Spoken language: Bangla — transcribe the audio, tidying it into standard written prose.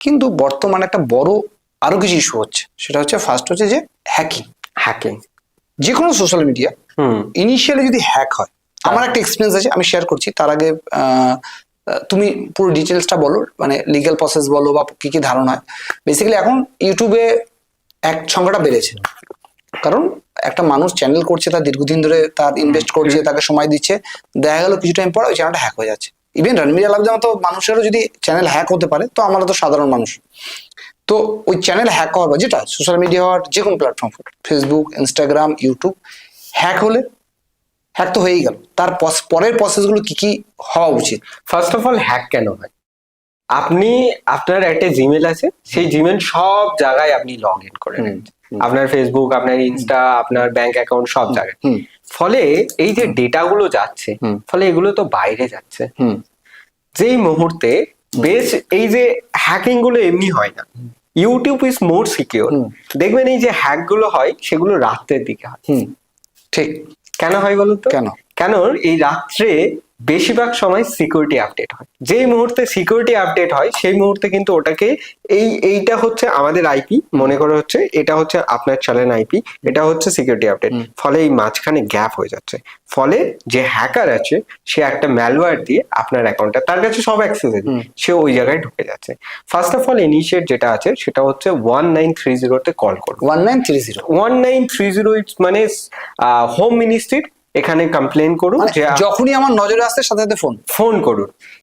কিন্তু বর্তমানে একটা বড় আরো কিছু ইস্যু হচ্ছে, সেটা হচ্ছে ফার্স্ট হচ্ছে যে হ্যাকিং। যে কোনো সোশ্যাল মিডিয়া ইনিশিয়ালি যদি হ্যাক হয়, আমার একটা এক্সপিরিয়েন্স আছে, আমি শেয়ার করছি। তার আগে তুমি পুরো ডিটেলসটা বলো, মানে লিগ্যাল প্রসেস বলো বা কি কি ধারণা হয়। বেসিক্যালি এখন ইউটিউবে এক সংখ্যাটা বেড়েছে, কারণ একটা মানুষ চ্যানেল করছে, তার দীর্ঘদিন ধরে তার ইনভেস্ট করছে, তাকে সময় দিচ্ছে, দেখা গেল কিছু টাইম পরে ওই চ্যানেলটা হ্যাক হয়ে যাচ্ছে। ইভেন রণবীর আলাপদের মতো মানুষেরও যদি চ্যানেল হ্যাক হতে পারে, তো আমরা তো সাধারণ মানুষ। তো ওই চ্যানেল হ্যাক হওয়ার বা যেটা সোশ্যাল মিডিয়া হওয়ার যে কোনো platform, Facebook, Instagram, YouTube, hack হলে হ্যাক তো হয়েই গেল, তার পরের প্রসেসগুলো কি কি হওয়া উচিত? ফার্স্ট অফ অল হ্যাক কেন হয়? আপনার একটা জিমেল আছে, সেই জিমেল সব জায়গায় আপনি লগ ইন করে নেন, আপনার ফেসবুক, আপনার ইনস্টা, আপনার ব্যাংক অ্যাকাউন্ট, সব জায়গায়। ফলে এই যে ডেটা গুলো যাচ্ছে, ফলে এগুলো তো বাইরে যাচ্ছে। যেই মুহূর্তে এই যে হ্যাকিং গুলো এমনি হয় না, ইউটিউব ইজ মোর সিকিউর। দেখবেন এই যে হ্যাক গুলো হয়, সেগুলো রাত্রের দিকে হয়। ঠিক। কেন হয় বলুন তো? কেন এই রাত্রে বেশিরভাগ সময় সিকিউরিটি আপডেট হয়। যেই মুহূর্তে সিকিউরিটি আপডেট হয়, সেই মুহূর্তে কিন্তু ওটাকে এইটা হচ্ছে আমাদের আইপি মনে করে, হচ্ছে এটা হচ্ছে আপনার চ্যানেল আইপি, এটা হচ্ছে সিকিউরিটি আপডেট। ফলে এই মাঝখানে গ্যাপ হয়ে যাচ্ছে। ফলে যে হ্যাকার আছে, সে একটা ম্যালওয়্যার দিয়ে আপনার অ্যাকাউন্টটা, তার কাছে সব অ্যাক্সেস আছে, সে ওই জায়গায় ঢুকে যাচ্ছে। ফার্স্ট অফ অল ইনিশিয়েট যেটা আছে, সেটা হচ্ছে 1930 কল করুন। 1930 মানে হোম মিনিস্ট্রির এখানে কমপ্লেন করুন, যে যখনই আমার নজরে আসতে সাথে সাথে ফোন করুন।